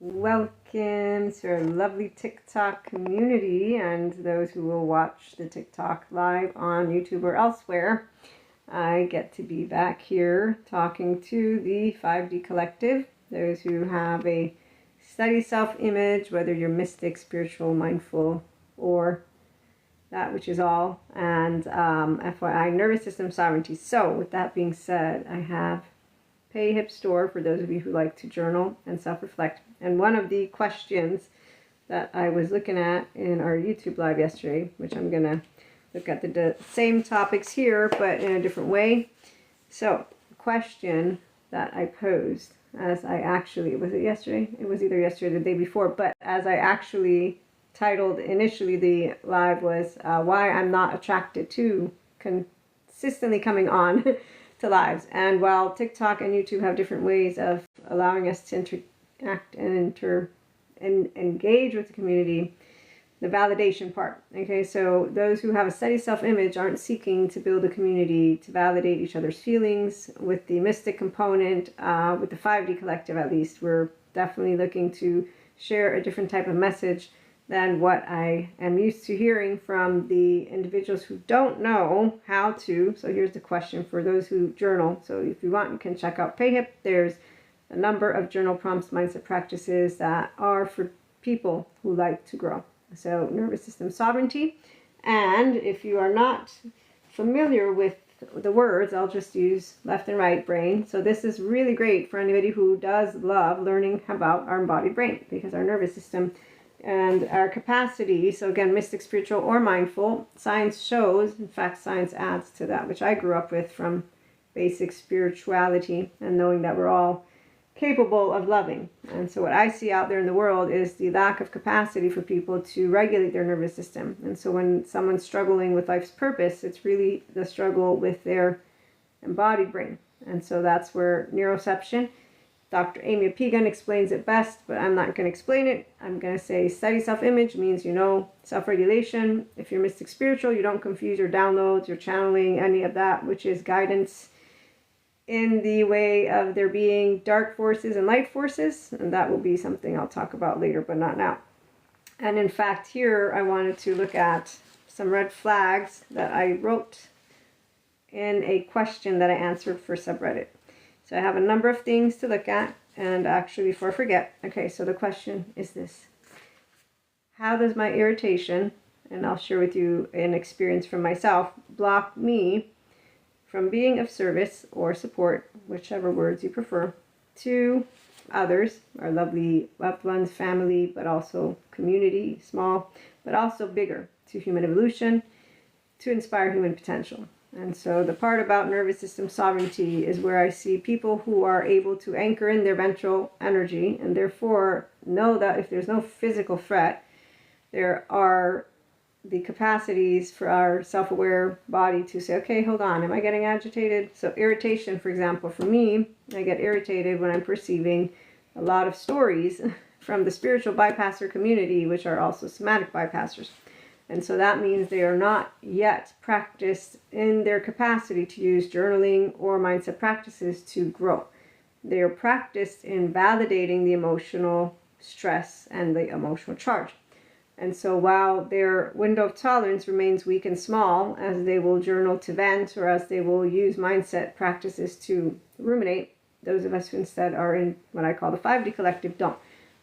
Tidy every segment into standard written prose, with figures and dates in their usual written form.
Welcome to our lovely TikTok community and those who will watch the TikTok live on YouTube or elsewhere. I get to be back here talking to the 5D collective, those who have a steady self-image, whether you're mystic, spiritual, mindful, or that which is all, and FYI, nervous system sovereignty. So with that being said, I have Pay Hip Store for those of you who like to journal and self-reflect. And one of the questions that I was looking at in our YouTube live yesterday, which I'm going to look at the same topics here, but in a different way. So, the question that I posed as I actually, was it yesterday? It was either yesterday or the day before, but as I actually titled initially the live was why I'm not attracted to consistently coming on to lives. And while TikTok and YouTube have different ways of allowing us to interact and engage with the community, the validation part. Okay, so those who have a steady self-image aren't seeking to build a community to validate each other's feelings. With the mystic component, with the 5D collective at least, we're definitely looking to share a different type of message than what I am used to hearing from the individuals who don't know how to. So here's the question for those who journal. So if you want, you can check out PayHip. There's a number of journal prompts, mindset practices that are for people who like to grow. So nervous system sovereignty. And if you are not familiar with the words, I'll just use left and right brain. So this is really great for anybody who does love learning about our embodied brain, because our nervous system and our capacity, so again, mystic, spiritual, or mindful, science shows, in fact, science adds to that, which I grew up with from basic spirituality and knowing that we're all capable of loving. And so what I see out there in the world is the lack of capacity for people to regulate their nervous system. And so when someone's struggling with life's purpose, it's really the struggle with their embodied brain. And so that's where neuroception, Dr. Amy Apigan explains it best, but I'm not going to explain it. I'm going to say steady self-image means self-regulation. If you're mystic spiritual, you don't confuse your downloads, your channeling, any of that, which is guidance in the way of there being dark forces and light forces. And that will be something I'll talk about later, but not now. And in fact, here I wanted to look at some red flags that I wrote in a question that I answered for subreddit. So I have a number of things to look at, and actually before I forget, okay, so the question is this. How does my irritation, and I'll share with you an experience from myself, block me from being of service or support, whichever words you prefer, to others, our lovely loved ones, family, but also community, small, but also bigger, to human evolution, to inspire human potential. And so the part about nervous system sovereignty is where I see people who are able to anchor in their ventral energy and therefore know that if there's no physical threat, there are the capacities for our self-aware body to say, okay, hold on, am I getting agitated? So irritation, for example, for me, I get irritated when I'm perceiving a lot of stories from the spiritual bypasser community, which are also somatic bypassers. And so that means they are not yet practiced in their capacity to use journaling or mindset practices to grow. They are practiced in validating the emotional stress and the emotional charge. And so while their window of tolerance remains weak and small, as they will journal to vent or as they will use mindset practices to ruminate, those of us who instead are in what I call the 5D collective don't.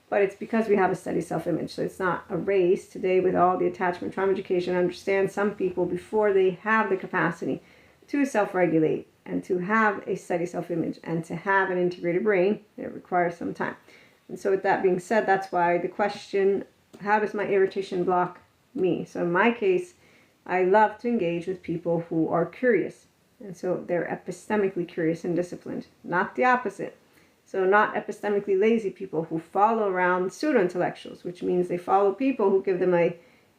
But it's because we have a steady self-image. So it's not a race today with all the attachment trauma education. I understand some people, before they have the capacity to self-regulate and to have a steady self-image and to have an integrated brain, it requires some time. And so with that being said, that's why the question, how does my irritation block me? So in my case, I love to engage with people who are curious. And so they're epistemically curious and disciplined, not the opposite. So not epistemically lazy people who follow around pseudo-intellectuals, which means they follow people who give them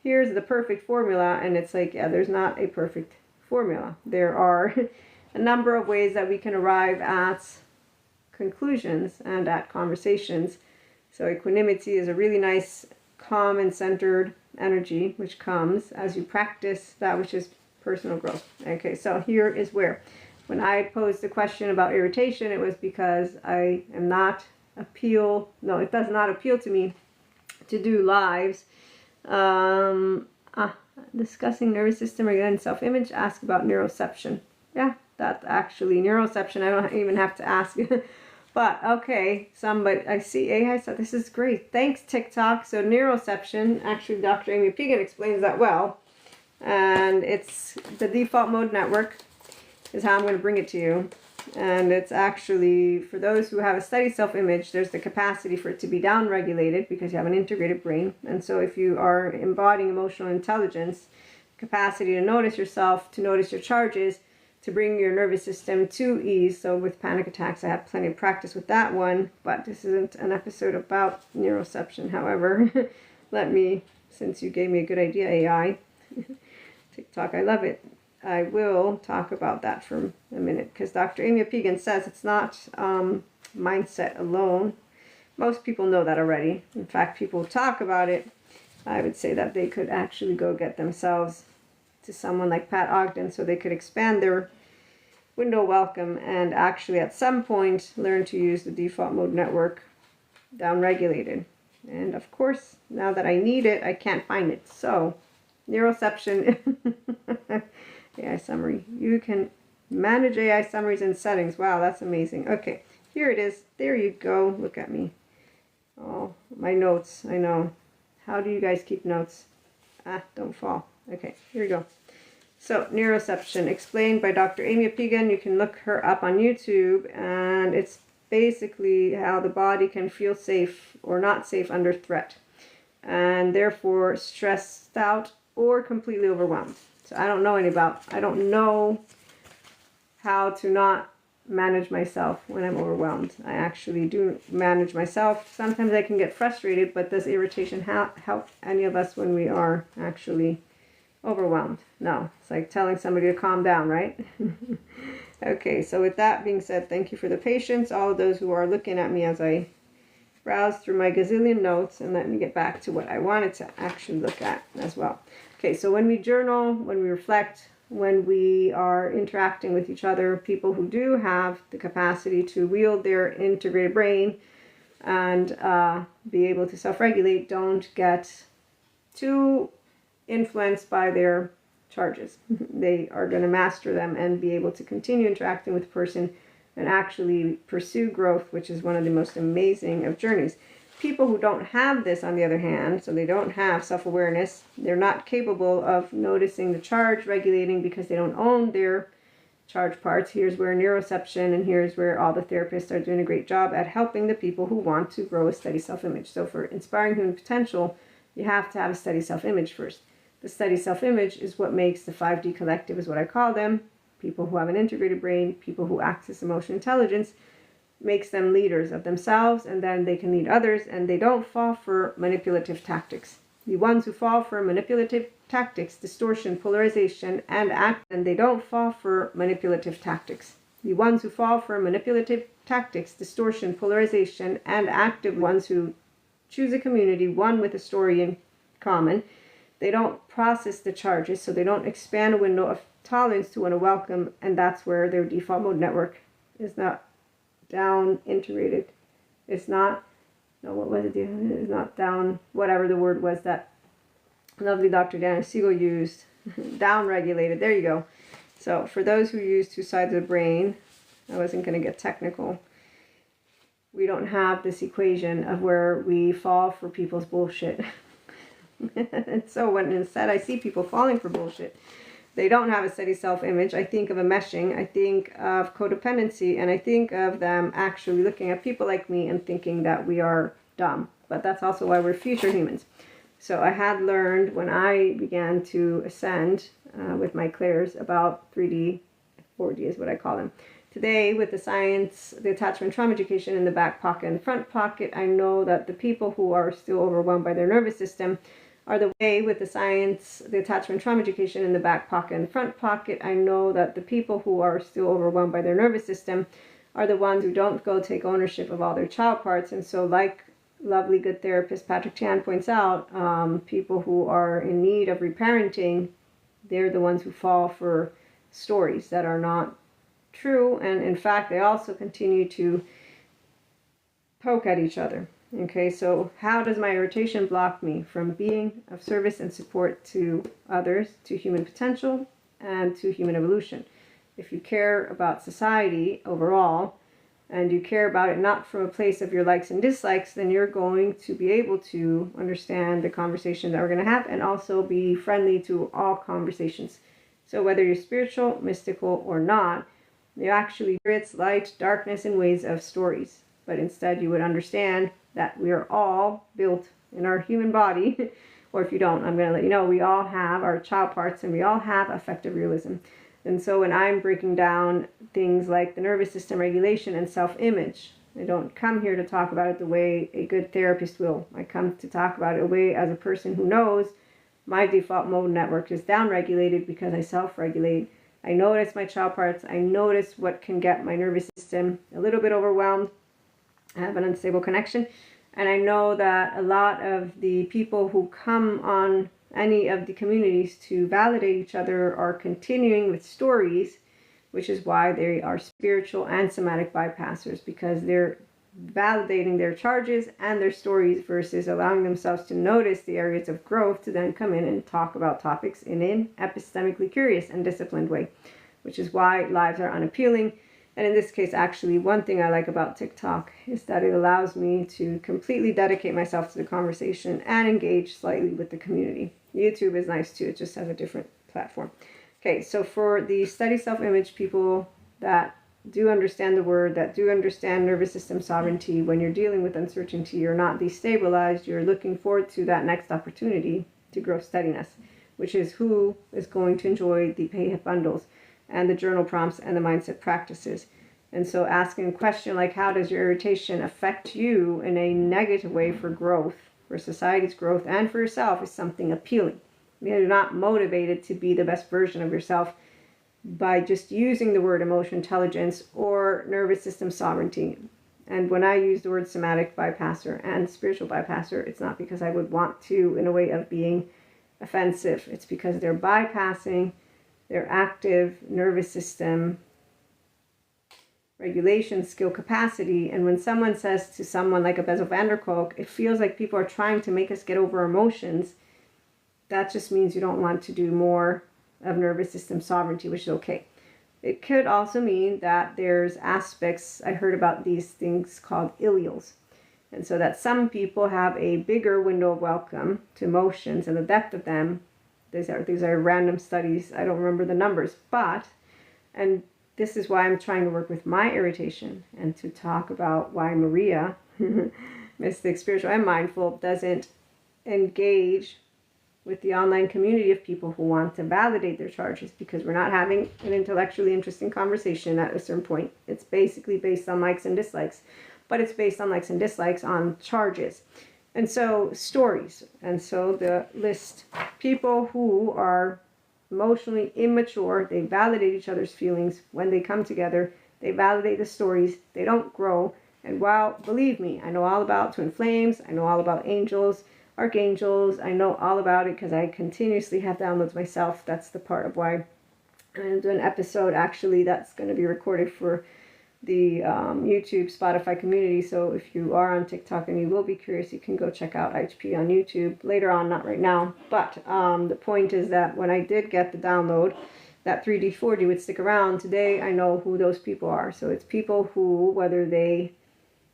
here's the perfect formula, and it's like, yeah, there's not a perfect formula. There are a number of ways that we can arrive at conclusions and at conversations. So equanimity is a really nice, calm and centered energy, which comes as you practice that which is personal growth. Okay, so here is where. When I posed the question about irritation, it was because I am not appeal, no, it does not appeal to me to do lives. Discussing nervous system again, self-image, ask about neuroception. Yeah, that's actually neuroception. I don't even have to ask. But okay, somebody, I see AI said this is great. Thanks, TikTok. So neuroception, actually Dr. Amy Pegan explains that well. And it's the default mode network is how I'm going to bring it to you. And it's actually, for those who have a steady self-image, there's the capacity for it to be down-regulated because you have an integrated brain. And so if you are embodying emotional intelligence, capacity to notice yourself, to notice your charges, to bring your nervous system to ease. So with panic attacks, I have plenty of practice with that one, but this isn't an episode about neuroception. However, let me, since you gave me a good idea, AI, TikTok, I love it. I will talk about that for a minute because Dr. Amy Pegan says it's not mindset alone. Most people know that already. In fact, people talk about it. I would say that they could actually go get themselves to someone like Pat Ogden so they could expand their window welcome and actually at some point learn to use the default mode network down-regulated. And of course, now that I need it, I can't find it. So, neuroception... AI summary. You can manage AI summaries and settings. Wow, that's amazing. Okay, here it is. There you go. Look at me. Oh, my notes. I know. How do you guys keep notes? Don't fall. Okay, here we go. So, neuroception, explained by Dr. Amy Pegan. You can look her up on YouTube, and it's basically how the body can feel safe or not safe under threat, and therefore stressed out or completely overwhelmed. So I don't know how to not manage myself when I'm overwhelmed. I actually do manage myself. Sometimes I can get frustrated, but does irritation help any of us when we are actually overwhelmed? No. It's like telling somebody to calm down, right? Okay, so with that being said, thank you for the patience, all of those who are looking at me as I browse through my gazillion notes, and let me get back to what I wanted to actually look at as well. Okay, so when we journal, when we reflect, when we are interacting with each other, people who do have the capacity to wield their integrated brain and be able to self-regulate don't get too influenced by their charges. They are going to master them and be able to continue interacting with the person and actually pursue growth, which is one of the most amazing of journeys. People who don't have this, on the other hand, so they don't have self-awareness, they're not capable of noticing the charge regulating because they don't own their charge parts. Here's where neuroception and here's where all the therapists are doing a great job at helping the people who want to grow a steady self-image. So for inspiring human potential, you have to have a steady self-image first. The steady self-image is what makes the 5D collective, is what I call them, people who have an integrated brain, people who access emotional intelligence, makes them leaders of themselves, and then they can lead others, and they don't fall for manipulative tactics. The ones who fall for manipulative tactics, distortion, polarization, and they don't fall for manipulative tactics. The ones who fall for manipulative tactics, distortion, polarization, and active ones who choose a community, one with a story in common, they don't process the charges, so they don't expand a window of tolerance to want to welcome, and that's where their default mode network is not down integrated. It's not, no, what was it? It's not down, whatever the word was that lovely Dr. Dana Siegel used. Down regulated. There you go. So for those who use two sides of the brain, I wasn't going to get technical. We don't have this equation of where we fall for people's bullshit. And so when instead I see people falling for bullshit, they don't have a steady self-image. I think of a meshing, I think of codependency, and I think of them actually looking at people like me and thinking that we are dumb. But that's also why we're future humans. So I had learned when I began to ascend with my clairs about 3D, 4D is what I call them. Today, with the science, the attachment trauma education in the back pocket and the front pocket, I know that the people who are still overwhelmed by their nervous system are the way with the science, the attachment trauma education in the back pocket and the front pocket. I know that the people who are still overwhelmed by their nervous system are the ones who don't go take ownership of all their child parts. And so like lovely good therapist Patrick Chan points out, people who are in need of reparenting, they're the ones who fall for stories that are not true. And in fact, they also continue to poke at each other. Okay, so how does my irritation block me from being of service and support to others, to human potential, and to human evolution? If you care about society overall, and you care about it not from a place of your likes and dislikes, then you're going to be able to understand the conversation that we're going to have and also be friendly to all conversations. So whether you're spiritual, mystical, or not, you actually experience light, darkness, and ways of stories. But instead you would understand that we are all built in our human body, or if you don't, I'm going to let you know, we all have our child parts and we all have affective realism. And so when I'm breaking down things like the nervous system regulation and self-image, I don't come here to talk about it the way a good therapist will. I come to talk about it a way as a person who knows my default mode network is downregulated because I self-regulate. I notice my child parts. I notice what can get my nervous system a little bit overwhelmed. I have an unstable connection. And I know that a lot of the people who come on any of the communities to validate each other are continuing with stories, which is why they are spiritual and somatic bypassers, because they're validating their charges and their stories versus allowing themselves to notice the areas of growth to then come in and talk about topics in an epistemically curious and disciplined way, which is why lives are unappealing. And in this case, actually, one thing I like about TikTok is that it allows me to completely dedicate myself to the conversation and engage slightly with the community. YouTube is nice too, it just has a different platform. Okay, so for the steady self-image people that do understand the word, that do understand nervous system sovereignty, when you're dealing with uncertainty, you're not destabilized, you're looking forward to that next opportunity to grow steadiness, which is who is going to enjoy the pay bundles and the journal prompts and the mindset practices. And so asking a question like, how does your irritation affect you in a negative way for growth, for society's growth, and for yourself is something appealing. You're not motivated to be the best version of yourself by just using the word emotional intelligence or nervous system sovereignty. And when I use the word somatic bypasser and spiritual bypasser, it's not because I would want to in a way of being offensive. It's because they're bypassing their active nervous system regulation skill capacity. And when someone says to someone like a Bessel van der Kolk, it feels like people are trying to make us get over emotions, that just means you don't want to do more of nervous system sovereignty, which is okay. It could also mean that there's aspects, I heard about these things called illeals. And so that some people have a bigger window of welcome to emotions and the depth of them. These are random studies, I don't remember the numbers, and this is why I'm trying to work with my irritation and to talk about why Maria, mystic, spiritual, and mindful, doesn't engage with the online community of people who want to validate their charges, because we're not having an intellectually interesting conversation at a certain point. It's basically based on likes and dislikes, but it's based on likes and dislikes on charges. And so stories, and so the list, people who are emotionally immature, they validate each other's feelings. When they come together, they validate the stories, they don't grow. And while, believe me, I know all about twin flames, I know all about angels, archangels, I know all about it because I continuously have downloads myself. That's the part of why I'm going to do an episode actually that's going to be recorded for the YouTube, Spotify community. So if you are on TikTok and you will be curious, you can go check out IHP on YouTube later on, not right now. But the point is that when I did get the download, that 3D, 4D would stick around. Today, I know who those people are. So it's people who, whether they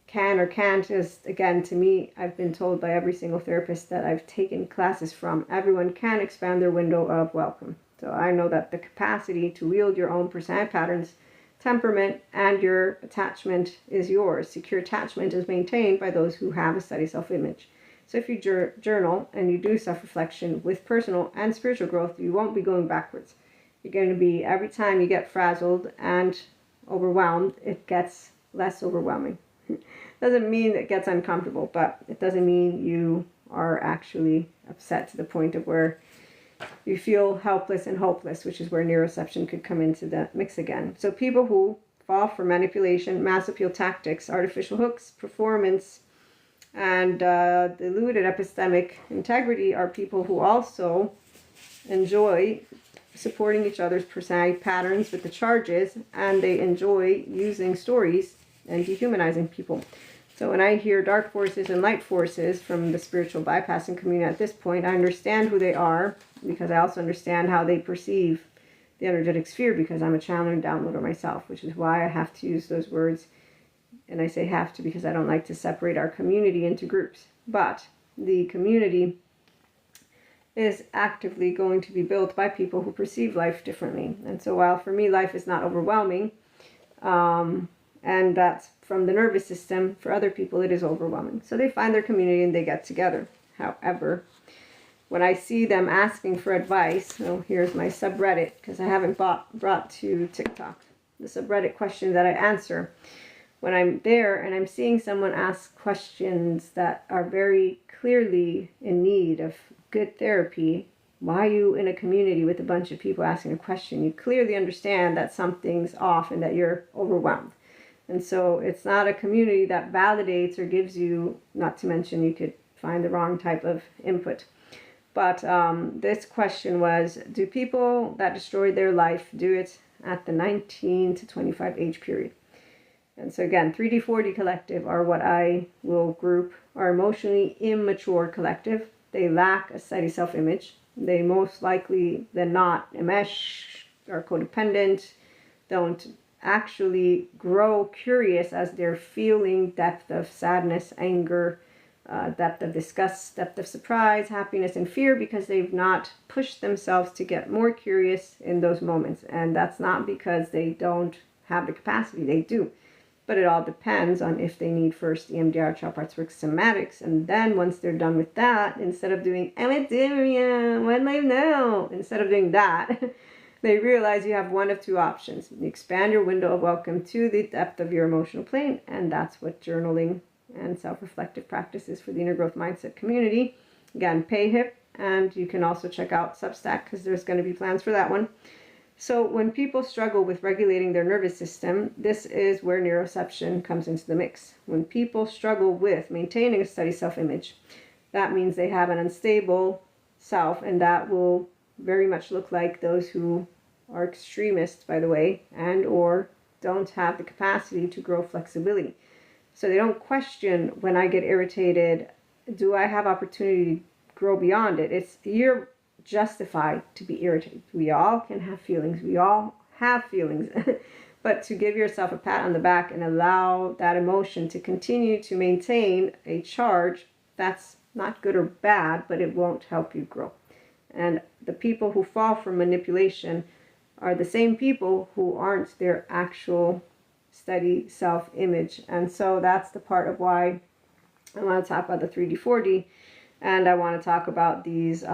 can or can't, just again, to me, I've been told by every single therapist that I've taken classes from, everyone can expand their window of welcome. So I know that the capacity to wield your own personality patterns, temperament, and your attachment is yours. Secure attachment is maintained by those who have a steady self-image. So if you journal and you do self-reflection with personal and spiritual growth, you won't be going backwards. You're going to be, every time you get frazzled and overwhelmed, it gets less overwhelming. Doesn't mean it gets uncomfortable, but it doesn't mean you are actually upset to the point of where you feel helpless and hopeless, which is where neuroception could come into the mix again. So people who fall for manipulation, mass appeal tactics, artificial hooks, performance, and diluted epistemic integrity are people who also enjoy supporting each other's personality patterns with the charges, and they enjoy using stories and dehumanizing people. So when I hear dark forces and light forces from the spiritual bypassing community at this point, I understand who they are, because I also understand how they perceive the energetic sphere, because I'm a channeler and downloader myself, which is why I have to use those words. And I say have to because I don't like to separate our community into groups. But the community is actively going to be built by people who perceive life differently. And so while for me life is not overwhelming, and that's from the nervous system, for other people it is overwhelming. So they find their community and they get together. However, when I see them asking for advice, so here's my subreddit, because I haven't brought to TikTok, the subreddit question that I answer. When I'm there and I'm seeing someone ask questions that are very clearly in need of good therapy, why are you in a community with a bunch of people asking a question? You clearly understand that something's off and that you're overwhelmed. And so it's not a community that validates or gives you, not to mention you could find the wrong type of input. But this question was, do people that destroyed their life do it at the 19 to 25 age period? And so again, 3D, 4D collective are what I will group our emotionally immature collective. They lack a steady self-image. They most likely than not enmesh, are codependent, don't actually grow curious as they're feeling depth of sadness, anger, depth of disgust, depth of surprise, happiness, and fear, because they've not pushed themselves to get more curious in those moments. And that's not because they don't have the capacity, they do. But it all depends on if they need first EMDR, child parts work, somatics, and then once they're done with that, instead of doing emeteria, what life now, instead of doing that, they realize you have one of two options. You expand your window of welcome to the depth of your emotional plane, and that's what journaling and self-reflective practices for the Inner Growth Mindset community. Again, pay hip, and you can also check out Substack because there's going to be plans for that one. So when people struggle with regulating their nervous system, this is where neuroception comes into the mix. When people struggle with maintaining a steady self-image, that means they have an unstable self, and that will very much look like those who are extremists, by the way, and or don't have the capacity to grow flexibility. So they don't question, when I get irritated, do I have opportunity to grow beyond it? It's you're justified to be irritated. We all can have feelings. We all have feelings. But to give yourself a pat on the back and allow that emotion to continue to maintain a charge, that's not good or bad, but it won't help you grow. And the people who fall for manipulation are the same people who aren't their actual steady self-image. And so that's the part of why I want to talk about the 3D, 4D, and I want to talk about these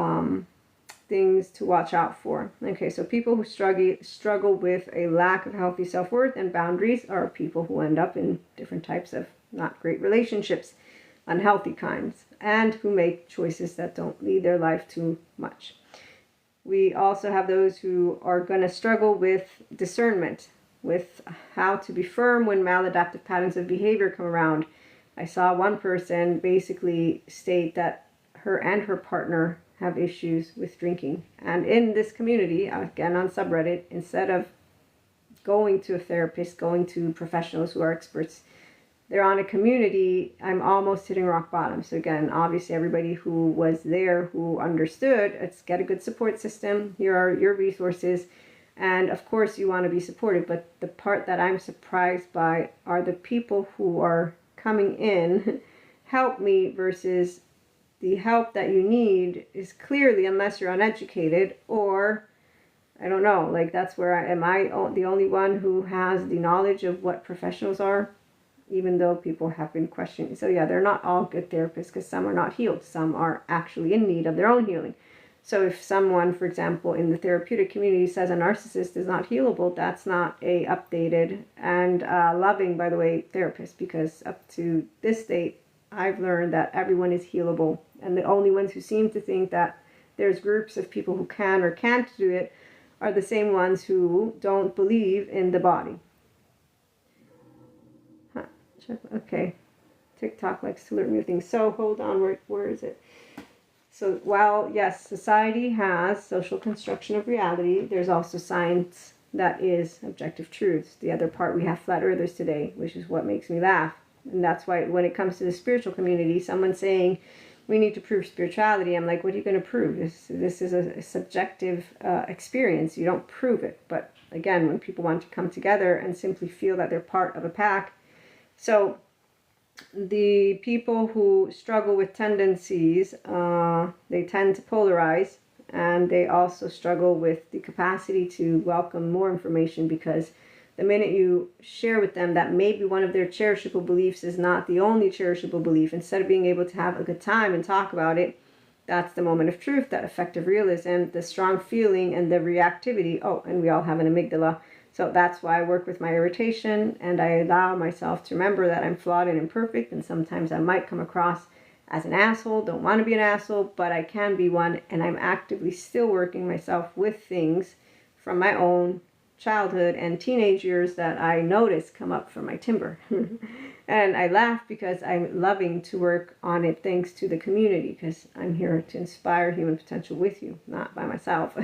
things to watch out for. Okay, so people who struggle with a lack of healthy self-worth and boundaries are people who end up in different types of not great relationships, unhealthy kinds, and who make choices that don't lead their life too much. We also have those who are going to struggle with discernment, with how to be firm when maladaptive patterns of behavior come around. I saw one person basically state that her and her partner have issues with drinking. And in this community, again on subreddit, instead of going to a therapist, going to professionals who are experts, they're on a community. I'm almost hitting rock bottom. So again, obviously everybody who was there, who understood, let's get a good support system. Here are your resources. And of course you want to be supported. But the part that I'm surprised by are the people who are coming in, help me, versus the help that you need is clearly, unless you're uneducated, or I don't know, like that's where am I the only one who has the knowledge of what professionals are, even though people have been questioning. So yeah, they're not all good therapists, because some are not healed. Some are actually in need of their own healing. So if someone, for example, in the therapeutic community says a narcissist is not healable, that's not a updated and loving, by the way, therapist, because up to this date, I've learned that everyone is healable. And the only ones who seem to think that there's groups of people who can or can't do it are the same ones who don't believe in the body. Okay, TikTok likes to learn new things. So hold on, where is it? So while, yes, society has social construction of reality, there's also science that is objective truths. The other part, we have flat earthers today, which is what makes me laugh. And that's why when it comes to the spiritual community, someone saying we need to prove spirituality, I'm like, what are you going to prove? This is a subjective experience. You don't prove it. But again, when people want to come together and simply feel that they're part of a pack. So the people who struggle with tendencies, they tend to polarize, and they also struggle with the capacity to welcome more information, because the minute you share with them that maybe one of their cherishable beliefs is not the only cherishable belief, instead of being able to have a good time and talk about it, that's the moment of truth, that effective realism, the strong feeling, and the reactivity. Oh, and we all have an amygdala. So that's why I work with my irritation, and I allow myself to remember that I'm flawed and imperfect, and sometimes I might come across as an asshole, don't want to be an asshole, but I can be one, and I'm actively still working myself with things from my own childhood and teenage years that I notice come up from my timber. And I laugh because I'm loving to work on it thanks to the community, because I'm here to inspire human potential with you, not by myself.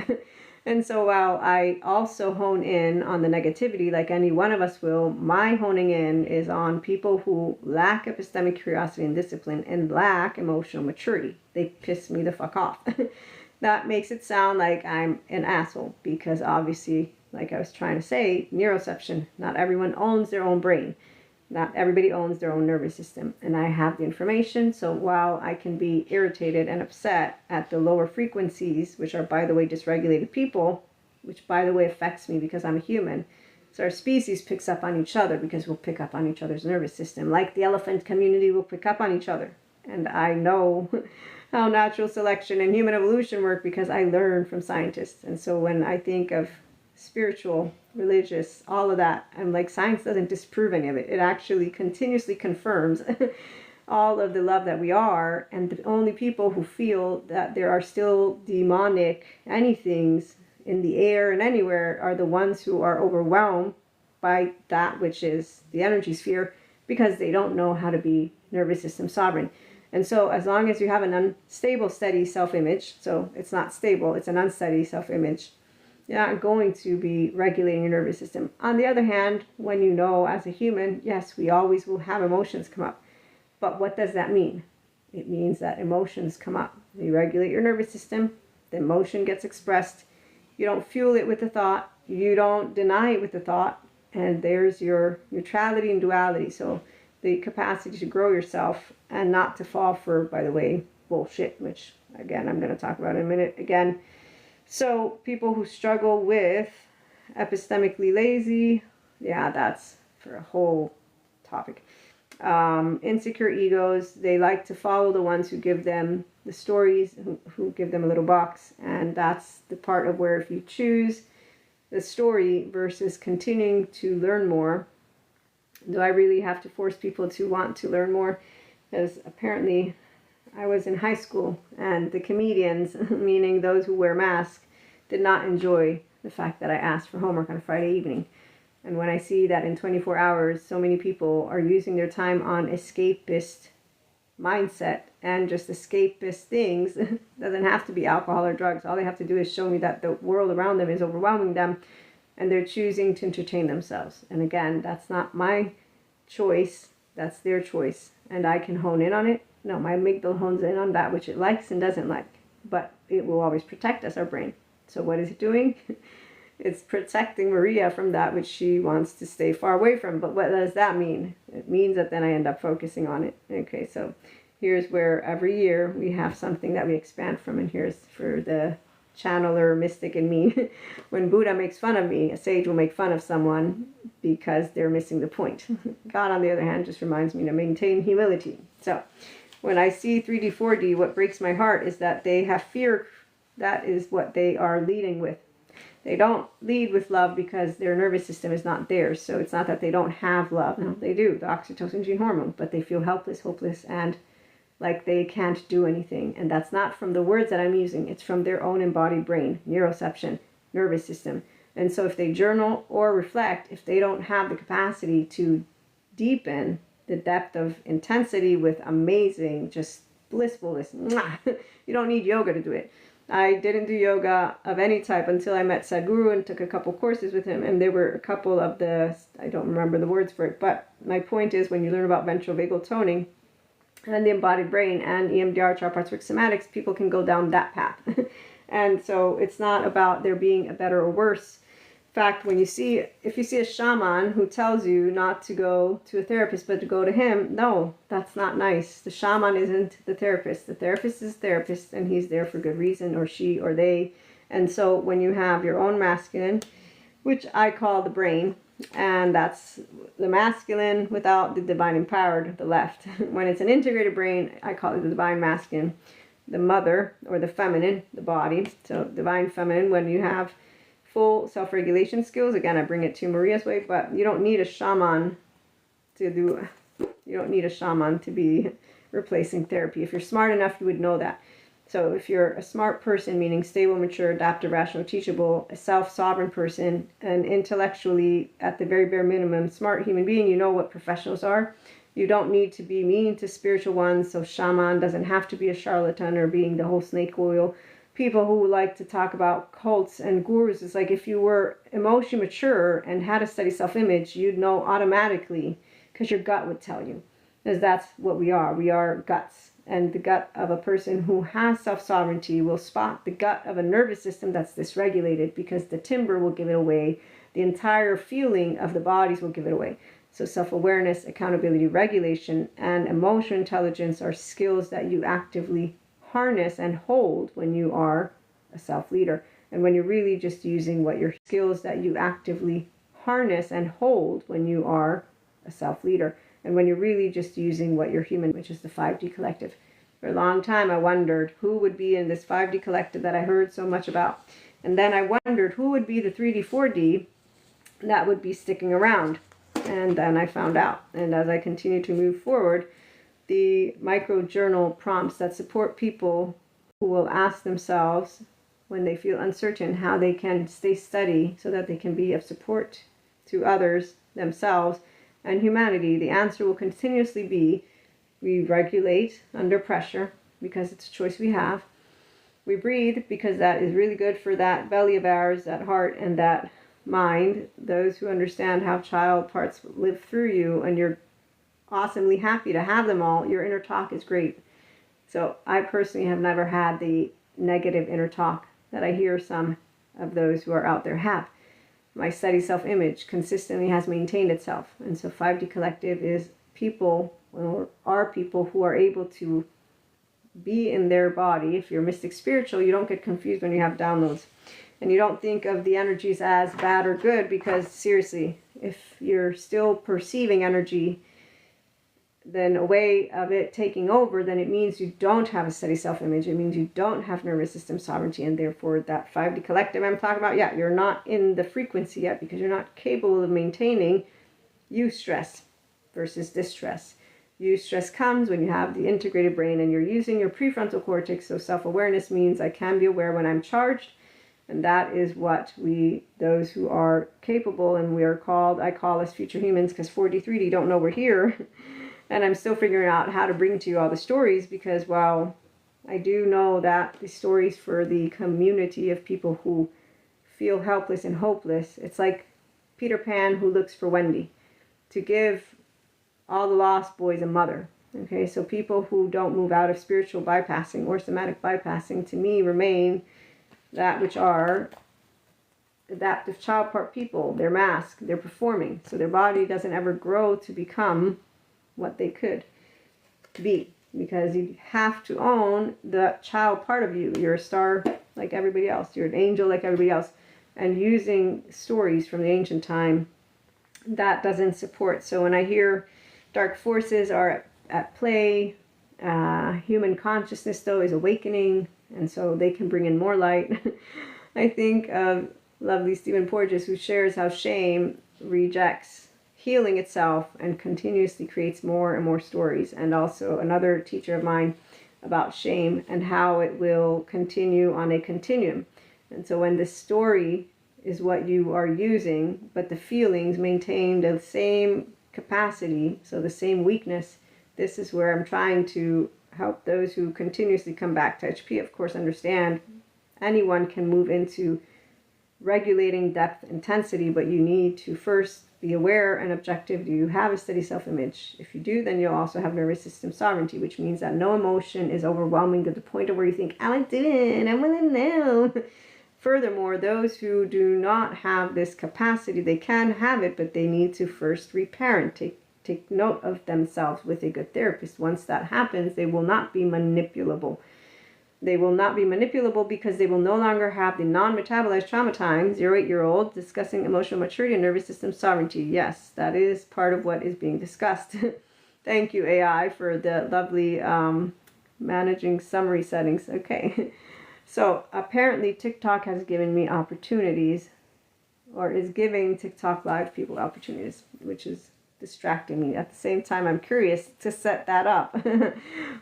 And so while I also hone in on the negativity, like any one of us will, my honing in is on people who lack epistemic curiosity and discipline and lack emotional maturity. They piss me the fuck off. That makes it sound like I'm an asshole, because obviously, like I was trying to say, neuroception, not everyone owns their own brain. Not everybody owns their own nervous system, and I have the information. So while I can be irritated and upset at the lower frequencies, which are, by the way, dysregulated people, which, by the way, affects me because I'm a human. So our species picks up on each other because we'll pick up on each other's nervous system, like the elephant community will pick up on each other. And I know how natural selection and human evolution work because I learn from scientists. And so when I think of spiritual, religious, all of that, I'm like, science doesn't disprove any of it. It actually continuously confirms all of the love that we are. And the only people who feel that there are still demonic anythings in the air and anywhere are the ones who are overwhelmed by that which is the energy sphere, because they don't know how to be nervous system sovereign. And so as long as you have an unstable, steady self-image, so it's not stable, it's an unsteady self-image, you're not going to be regulating your nervous system. On the other hand, when you know as a human, yes, we always will have emotions come up. But what does that mean? It means that emotions come up. You regulate your nervous system, the emotion gets expressed. You don't fuel it with a thought. You don't deny it with a thought. And there's your neutrality and duality. So the capacity to grow yourself and not to fall for, by the way, bullshit, which, again, I'm going to talk about in a minute again. So people who struggle with epistemically lazy, yeah, that's for a whole topic. Insecure egos, they like to follow the ones who give them the stories, who give them a little box. And that's the part of where if you choose the story versus continuing to learn more, do I really have to force people to want to learn more? Because apparently I was in high school, and the comedians, meaning those who wear masks, did not enjoy the fact that I asked for homework on a Friday evening. And when I see that in 24 hours, so many people are using their time on escapist mindset and just escapist things, doesn't have to be alcohol or drugs. All they have to do is show me that the world around them is overwhelming them, and they're choosing to entertain themselves. And again, that's not my choice, that's their choice. And I can hone in on it. No, my amygdala hones in on that which it likes and doesn't like. But it will always protect us, our brain. So what is it doing? It's protecting Maria from that which she wants to stay far away from. But what does that mean? It means that then I end up focusing on it. Okay, so here's where every year we have something that we expand from. And here's for the channeler mystic in me. When Buddha makes fun of me, a sage will make fun of someone because they're missing the point. God, on the other hand, just reminds me to maintain humility. So when I see 3D, 4D, what breaks my heart is that they have fear. That is what they are leading with. They don't lead with love because their nervous system is not theirs. So it's not that they don't have love. No, they do, the oxytocin gene hormone, but they feel helpless, hopeless, and like they can't do anything. And that's not from the words that I'm using. It's from their own embodied brain, neuroception, nervous system. And so if they journal or reflect, if they don't have the capacity to deepen the depth of intensity with amazing, just blissfulness, you don't need yoga to do it. I didn't do yoga of any type until I met Sadhguru and took a couple courses with him, and there were a couple of I don't remember the words for it, but my point is when you learn about ventral vagal toning and the embodied brain and EMDR, chart parts work somatics, people can go down that path. And so it's not about there being a better or worse. In fact, if you see a shaman who tells you not to go to a therapist but to go to him, no, that's not nice. The shaman isn't the therapist. The therapist is the therapist, and he's there for good reason, or she or they. And so when you have your own masculine, which I call the brain, and that's the masculine without the divine empowered, the left. When it's an integrated brain, I call it the divine masculine. The mother, or the feminine, the body. So divine feminine, when you have full self-regulation skills. Again, I bring it to Maria's way, but you don't need a shaman to be replacing therapy. If you're smart enough, you would know that. So if you're a smart person, meaning stable, mature, adaptive, rational, teachable, a self-sovereign person, and intellectually, at the very bare minimum, smart human being, you know what professionals are. You don't need to be mean to spiritual ones, so shaman doesn't have to be a charlatan or being the whole snake oil. People who like to talk about cults and gurus, it's like if you were emotionally mature and had a steady self-image, you'd know automatically, because your gut would tell you, because that's what we are. We are guts, and the gut of a person who has self-sovereignty will spot the gut of a nervous system that's dysregulated, because the timbre will give it away. The entire feeling of the bodies will give it away. So self-awareness, accountability, regulation, and emotional intelligence are skills that you actively harness and hold when you are a self-leader. And when you're really just using what your skills that you actively harness and hold when you are a self-leader. And when you're really just using what you're human, which is the 5D collective. For a long time, I wondered who would be in this 5D collective that I heard so much about. And then I wondered who would be the 3D, 4D that would be sticking around. And then I found out. And as I continue to move forward, the micro journal prompts that support people who will ask themselves when they feel uncertain how they can stay steady so that they can be of support to others, themselves, and humanity. The answer will continuously be: we regulate under pressure because it's a choice we have. We breathe because that is really good for that belly of ours, that heart and that mind. Those who understand how child parts live through you, and you're awesomely happy to have them all, your inner talk is great. So I personally have never had the negative inner talk that I hear some of those who are out there have. My steady self-image consistently has maintained itself. And so 5D Collective is people, or are people who are able to be in their body. If you're mystic spiritual, you don't get confused when you have downloads. And you don't think of the energies as bad or good, because seriously, if you're still perceiving energy then a way of it taking over, then it means you don't have a steady self-image. It means you don't have nervous system sovereignty, and therefore that 5D collective I'm talking about, yeah, you're not in the frequency yet because you're not capable of maintaining eustress versus distress. Eustress comes when you have the integrated brain and you're using your prefrontal cortex, so self-awareness means I can be aware when I'm charged, and that is what those who are capable, and we are called, I call us future humans, because 4D, 3D don't know we're here. And I'm still figuring out how to bring to you all the stories, because while I do know that the stories for the community of people who feel helpless and hopeless, it's like Peter Pan who looks for Wendy, to give all the lost boys a mother. Okay, so people who don't move out of spiritual bypassing or somatic bypassing, to me, remain that which are adaptive child part people. They're masked, they're performing, so their body doesn't ever grow to become what they could be, because you have to own the child part of you. You're a star like everybody else. You're an angel like everybody else. And using stories from the ancient time, that doesn't support. So when I hear dark forces are at play, human consciousness though is awakening, and so they can bring in more light. I think of lovely Stephen Porges, who shares how shame rejects healing itself and continuously creates more and more stories. And also another teacher of mine about shame and how it will continue on a continuum. And so when the story is what you are using, but the feelings maintain the same capacity, so the same weakness, this is where I'm trying to help those who continuously come back to HP, of course, understand anyone can move into regulating depth intensity, but you need to first be aware and objective. Do you have a steady self-image? If you do, then you'll also have nervous system sovereignty, which means that no emotion is overwhelming to the point of where you think, I want to do it, I want to know. Furthermore, those who do not have this capacity, they can have it, but they need to first reparent, take note of themselves with a good therapist. Once that happens, they will not be manipulable. They will not be manipulable because they will no longer have the non-metabolized trauma time, 0-8-year-old, discussing emotional maturity and nervous system sovereignty. Yes, that is part of what is being discussed. Thank you, AI, for the lovely managing summary settings. Okay. So apparently TikTok has given me opportunities, or is giving TikTok live people opportunities, which is distracting me. At the same time, I'm curious to set that up.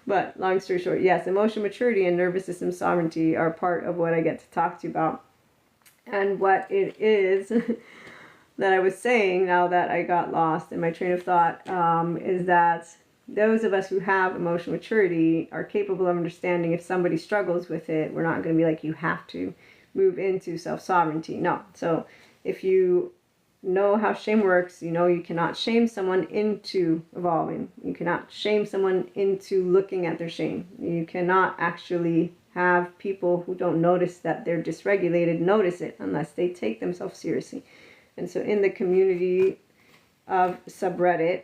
But long story short, yes, emotional maturity and nervous system sovereignty are part of what I get to talk to you about. And what it is that I was saying, now that I got lost in my train of thought, is that those of us who have emotional maturity are capable of understanding if somebody struggles with it. We're not going to be like, you have to move into self-sovereignty. No. So if you know how shame works, you know you cannot shame someone into evolving. You cannot shame someone into looking at their shame. You cannot actually have people who don't notice that they're dysregulated notice it unless they take themselves seriously. And so in the community of subreddit,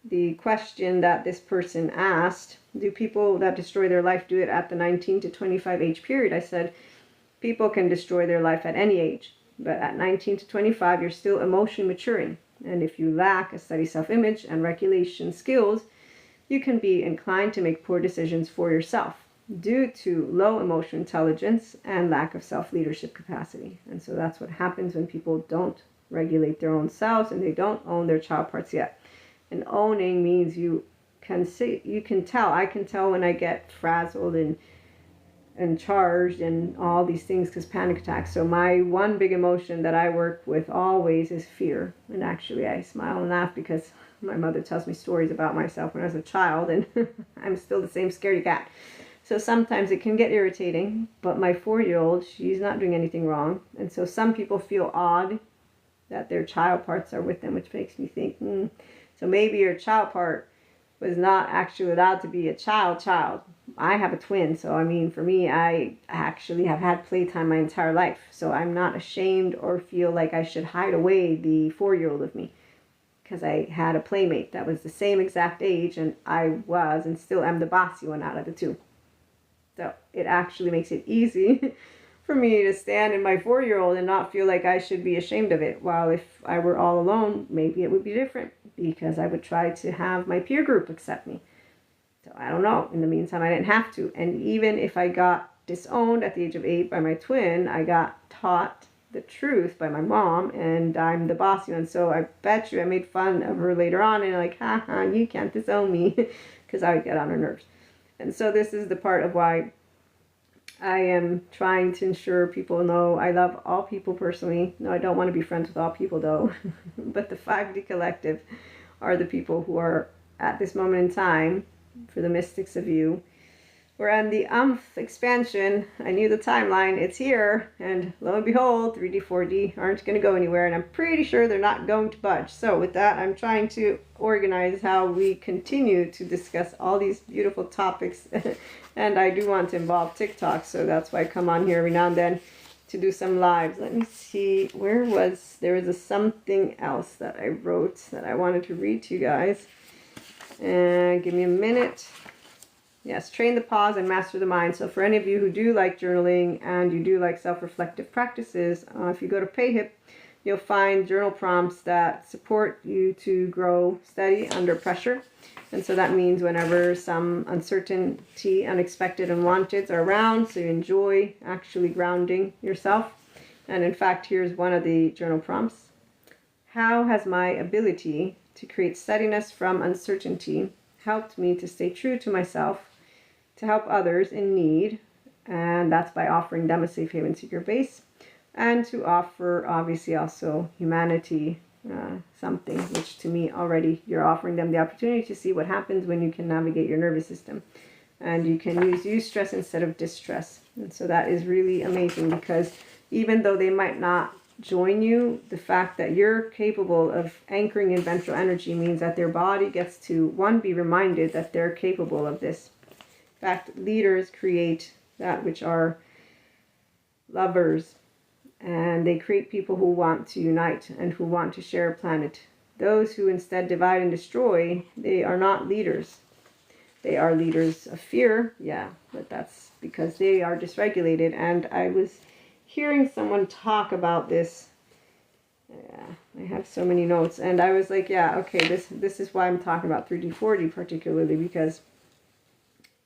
the question that this person asked, do people that destroy their life do it at the 19 to 25 age period? I said, people can destroy their life at any age. But at 19 to 25, you're still emotionally maturing. And if you lack a steady self-image and regulation skills, you can be inclined to make poor decisions for yourself due to low emotional intelligence and lack of self-leadership capacity. And so that's what happens when people don't regulate their own selves and they don't own their child parts yet. And owning means you can see, you can tell. I can tell when I get frazzled and charged and all these things because panic attacks. So my one big emotion that I work with always is fear. And actually I smile and laugh because my mother tells me stories about myself when I was a child and I'm still the same scaredy cat. So sometimes it can get irritating, but my 4-year-old, she's not doing anything wrong. And so some people feel odd that their child parts are with them, which makes me think, so maybe your child part was not actually allowed to be a child. I have a twin, so I mean, for me, I actually have had playtime my entire life. So I'm not ashamed or feel like I should hide away the 4-year-old of me because I had a playmate that was the same exact age, and I was and still am the bossy one out of the two. So it actually makes it easy for me to stand in my 4-year-old and not feel like I should be ashamed of it. While if I were all alone, maybe it would be different because I would try to have my peer group accept me. So I don't know. In the meantime, I didn't have to. And even if I got disowned at the age of 8 by my twin, I got taught the truth by my mom, and I'm the bossy one. So I bet you I made fun of her later on and like, haha, you can't disown me, because I would get on her nerves. And so this is the part of why I am trying to ensure people know I love all people personally. No, I don't want to be friends with all people though. But the 5D collective are the people who are at this moment in time, for the mystics of you, we're on the expansion. I knew the timeline. It's here. And lo and behold, 3D, 4D aren't going to go anywhere. And I'm pretty sure they're not going to budge. So with that, I'm trying to organize how we continue to discuss all these beautiful topics. And I do want to involve TikTok. So that's why I come on here every now and then to do some lives. Let me see. There was something else that I wrote that I wanted to read to you guys. And give me a minute. Yes, train the pause and master the mind. So for any of you who do like journaling and you do like self-reflective practices, if you go to PayHip, you'll find journal prompts that support you to grow steady under pressure. And so that means whenever some uncertainty, unexpected, unwanted are around, so you enjoy actually grounding yourself. And in fact, here's one of the journal prompts. How has my ability to create steadiness from uncertainty helped me to stay true to myself, to help others in need, and that's by offering them a safe haven secure base, and to offer obviously also humanity something, which to me already you're offering them the opportunity to see what happens when you can navigate your nervous system. And you can use eustress instead of distress. And so that is really amazing, because even though they might not join you, the fact that you're capable of anchoring in ventral energy means that their body gets to, one, be reminded that they're capable of this. In fact, leaders create that which are lovers, and they create people who want to unite and who want to share a planet. Those who instead divide and destroy, they are not leaders. They are leaders of fear, yeah, but that's because they are dysregulated. And I was hearing someone talk about this. Yeah, I have so many notes, and I was like, yeah, okay, this is why I'm talking about 3D40 particularly, because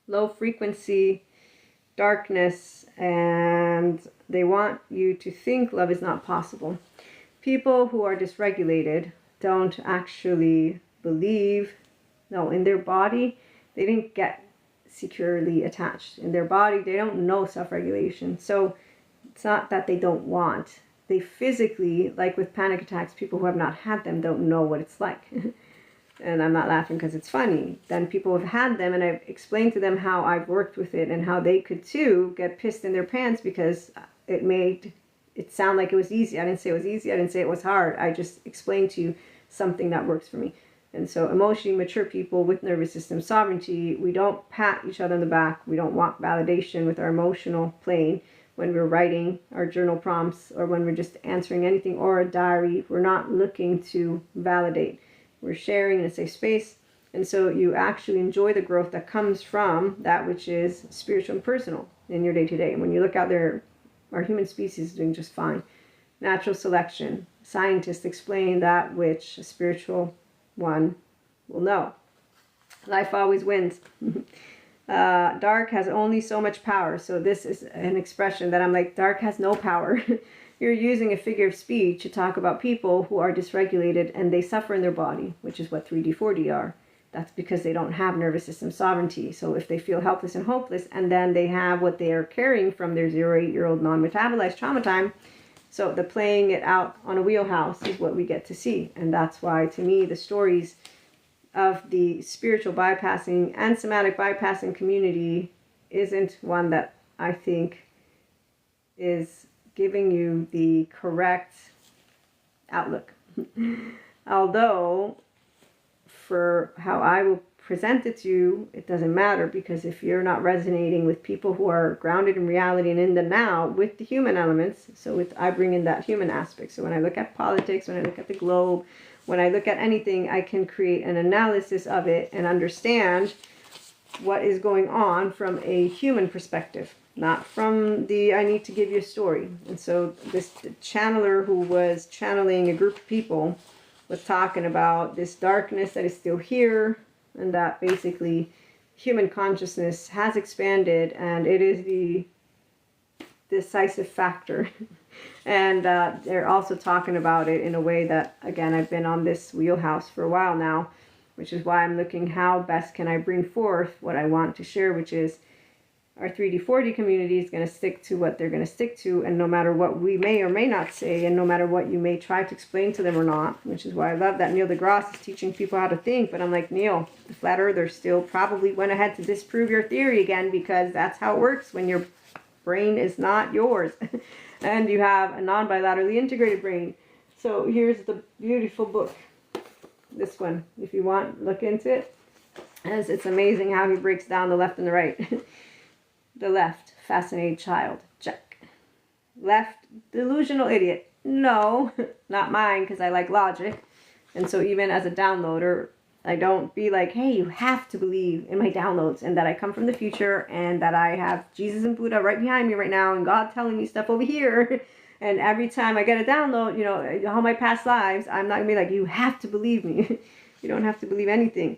low frequency, darkness, and they want you to think love is not possible. People who are dysregulated don't actually believe, no, in their body, they didn't get securely attached. In their body, they don't know self-regulation. So it's not that they don't want. They physically, like with panic attacks, people who have not had them don't know what it's like. And I'm not laughing because it's funny. Then people have had them, and I've explained to them how I've worked with it and how they could too get pissed in their pants because it made it sound like it was easy. I didn't say it was easy. I didn't say it was hard. I just explained to you something that works for me. And so emotionally mature people with nervous system sovereignty, we don't pat each other on the back. We don't want validation with our emotional plane when we're writing our journal prompts or when we're just answering anything or a diary. We're not looking to validate. We're sharing in a safe space. And so you actually enjoy the growth that comes from that which is spiritual and personal in your day-to-day. And when you look out there, our human species is doing just fine. Natural selection. Scientists explain that which a spiritual one will know. Life always wins. Dark has only so much power. So this is an expression that I'm like, dark has no power. You're using a figure of speech to talk about people who are dysregulated and they suffer in their body, which is what 3D40 are. That's because they don't have nervous system sovereignty. So if they feel helpless and hopeless, and then they have what they are carrying from their 0 to 8-year-old non-metabolized trauma time, so the playing it out on a wheelhouse is what we get to see. And that's why, to me, the stories of the spiritual bypassing and somatic bypassing community isn't one that I think is giving you the correct outlook. Although, for how I will present it to you, it doesn't matter, because if you're not resonating with people who are grounded in reality and in the now with the human elements, so I bring in that human aspect. So when I look at politics, when I look at the globe, when I look at anything, I can create an analysis of it and understand what is going on from a human perspective, not from the I need to give you a story. And so this channeler who was channeling a group of people was talking about this darkness that is still here, and that basically human consciousness has expanded and it is the decisive factor. And they're also talking about it in a way that, again, I've been on this wheelhouse for a while now, which is why I'm looking how best can I bring forth what I want to share, which is our 3D40 community is going to stick to what they're going to stick to, and no matter what we may or may not say, and no matter what you may try to explain to them or not, which is why I love that Neil deGrasse is teaching people how to think. But I'm like, Neil, the flat earthers still probably went ahead to disprove your theory again, because that's how it works when your brain is not yours and you have a non-bilaterally integrated brain. So here's the beautiful book, this one, if you want, look into it, as it's amazing how he breaks down the left and the right. The left, fascinated child, check. Left, delusional idiot, no, not mine, because I like logic. And so even as a downloader, I don't be like, hey, you have to believe in my downloads and that I come from the future and that I have Jesus and Buddha right behind me right now and God telling me stuff over here. And every time I get a download, you know, all my past lives, I'm not going to be like, you have to believe me. You don't have to believe anything.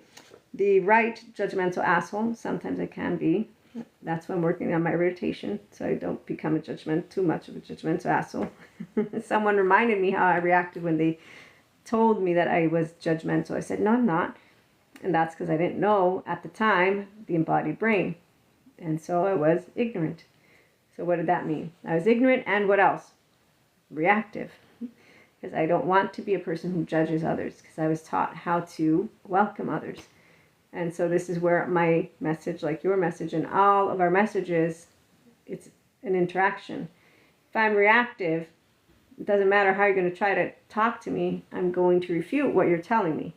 The right, judgmental asshole, sometimes I can be. That's why I'm working on my rotation, so I don't become too much of a judgmental asshole. Someone reminded me how I reacted when they told me that I was judgmental. I said, no, I'm not. And that's because I didn't know at the time the embodied brain. And so I was ignorant. So what did that mean? I was ignorant, and what else? Reactive. Because I don't want to be a person who judges others, because I was taught how to welcome others. And so this is where my message, like your message and all of our messages, it's an interaction. If I'm reactive, it doesn't matter how you're going to try to talk to me, I'm going to refute what you're telling me.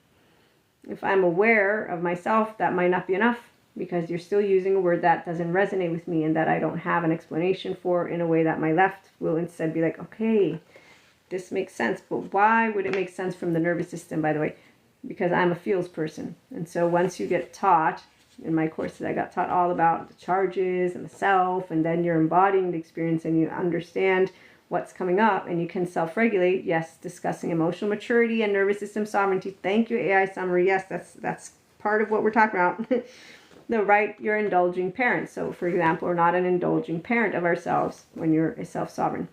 If I'm aware of myself, that might not be enough, because you're still using a word that doesn't resonate with me and that I don't have an explanation for, in a way that my left will instead be like, okay, this makes sense. But why would it make sense from the nervous system, by the way? Because I'm a feels person. And so once you get taught, in my courses I got taught all about the charges and the self, and then you're embodying the experience and you understand what's coming up and you can self-regulate. Yes, discussing emotional maturity and nervous system sovereignty. Thank you, AI summary. Yes, that's part of what we're talking about. No, right, you're indulging parents. So for example, we're not an indulging parent of ourselves when you're a self-sovereign,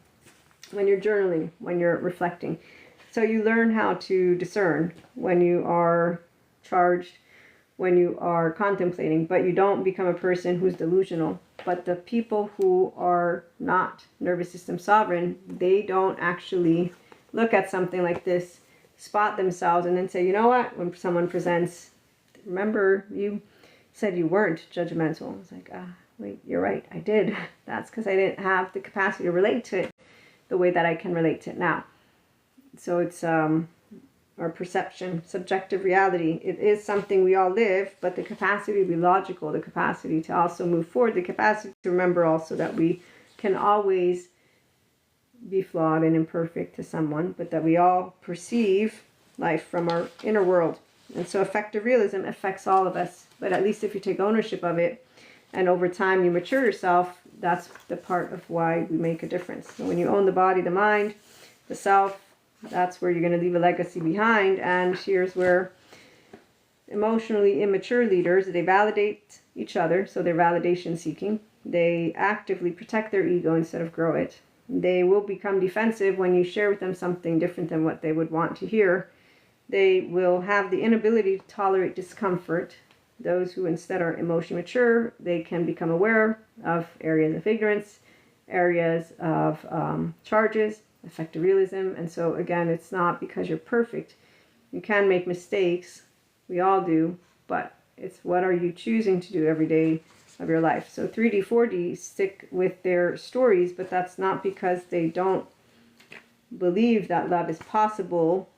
when you're journaling, when you're reflecting. So you learn how to discern when you are charged, when you are contemplating, but you don't become a person who's delusional. But the people who are not nervous system sovereign, they don't actually look at something like this, spot themselves, and then say, you know what, when someone presents, remember you said you weren't judgmental. It's like, wait, you're right, I did. That's because I didn't have the capacity to relate to it the way that I can relate to it now. So it's our perception, subjective reality. It is something we all live, but the capacity to be logical, the capacity to also move forward, the capacity to remember also that we can always be flawed and imperfect to someone, but that we all perceive life from our inner world. And so effective realism affects all of us, but at least if you take ownership of it and over time you mature yourself, that's the part of why we make a difference. So when you own the body, the mind, the self, that's where you're going to leave a legacy behind. And here's where emotionally immature leaders, they validate each other, so they're validation seeking. They actively protect their ego instead of grow it. They will become defensive when you share with them something different than what they would want to hear. They will have the inability to tolerate discomfort. Those who instead are emotionally mature, they can become aware of areas of ignorance, areas of charges, effective realism. And so again, it's not because you're perfect. You can make mistakes. We all do. But it's what are you choosing to do every day of your life. So 3D, 4D stick with their stories, but that's not because they don't believe that love is possible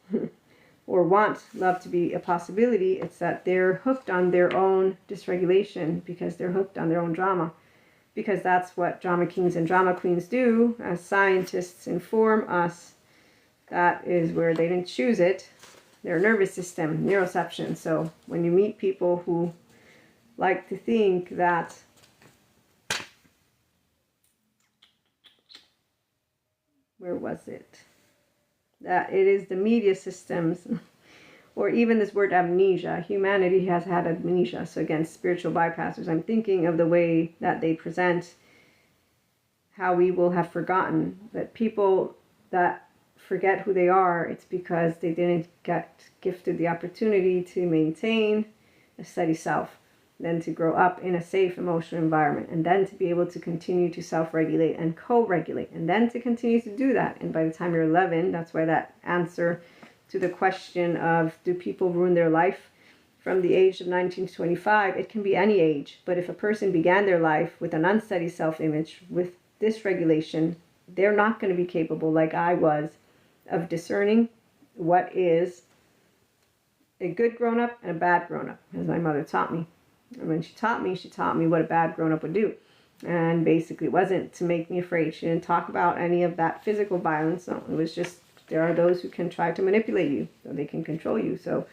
or want love to be a possibility. It's that they're hooked on their own dysregulation because they're hooked on their own drama. Because that's what drama kings and drama queens do. As scientists inform us, that is where they didn't choose it. Their nervous system, neuroception. So when you meet people who like to think that where was it? That it is the media systems, or even this word amnesia. Humanity has had amnesia. So again, spiritual bypassers. I'm thinking of the way that they present how we will have forgotten. That people that forget who they are, it's because they didn't get gifted the opportunity to maintain a steady self, then to grow up in a safe emotional environment, and then to be able to continue to self-regulate and co-regulate, and then to continue to do that. And by the time you're 11, that's why that answer to the question of do people ruin their life from the age of 19 to 25, it can be any age. But if a person began their life with an unsteady self-image, with dysregulation, they're not going to be capable, like I was, of discerning what is a good grown-up and a bad grown-up, as my mother taught me. And when she taught me what a bad grown-up would do. And basically it wasn't to make me afraid. She didn't talk about any of that physical violence. No, it was just, there are those who can try to manipulate you, so they can control you. So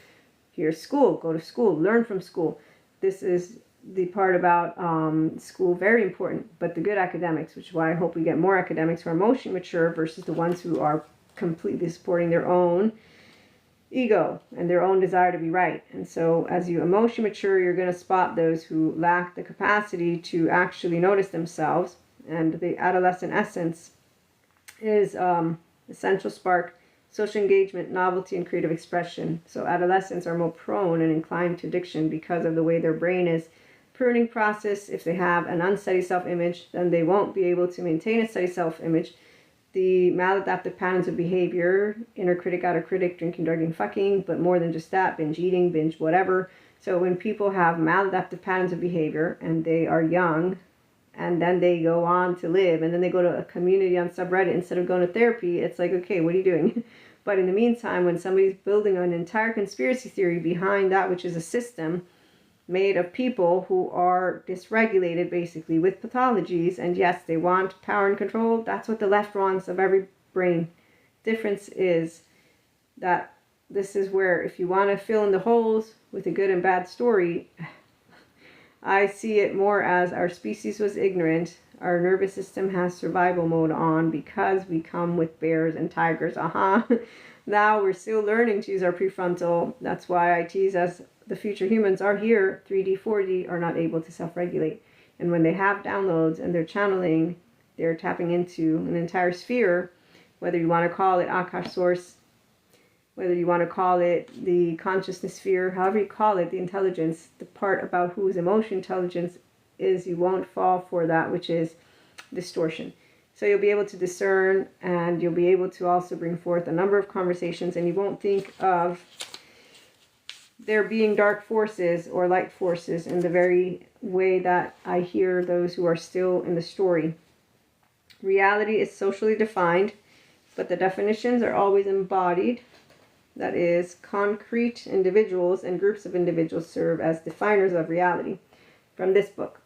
here's school, go to school, learn from school. This is the part about school, very important. But the good academics, which is why I hope we get more academics who are emotionally mature versus the ones who are completely supporting their own ego and their own desire to be right. And so as you emotionally mature, you're going to spot those who lack the capacity to actually notice themselves. And the adolescent essence is essential spark, social engagement, novelty, and creative expression. So adolescents are more prone and inclined to addiction because of the way their brain is pruning process. If they have an unsteady self-image, then they won't be able to maintain a steady self-image. The maladaptive patterns of behavior, inner critic, outer critic, drinking, drugging, fucking, but more than just that, binge eating, binge whatever, So when people have maladaptive patterns of behavior and they are young, and then they go on to live, and then they go to a community on subreddit instead of going to therapy, it's like, okay, what are you doing? But in the meantime, when somebody's building an entire conspiracy theory behind that which is a system made of people who are dysregulated, basically, with pathologies, and yes, they want power and control, that's what the left wants of every brain. Difference is that this is where, if you want to fill in the holes with a good and bad story, I see it more as our species was ignorant. Our nervous system has survival mode on because we come with bears and tigers. Now we're still learning to use our prefrontal. That's why I tease us, the future humans are here, 3D, 4D, are not able to self-regulate. And when they have downloads and they're channeling, they're tapping into an entire sphere, whether you want to call it Akash source, whether you want to call it the consciousness sphere, however you call it, the intelligence. The part about whose emotion intelligence is, you won't fall for that which is distortion. So you'll be able to discern, and you'll be able to also bring forth a number of conversations, and you won't think of there being dark forces or light forces in the very way that I hear those who are still in the story. Reality is socially defined, but the definitions are always embodied. That is, concrete individuals and groups of individuals serve as definers of reality from this book.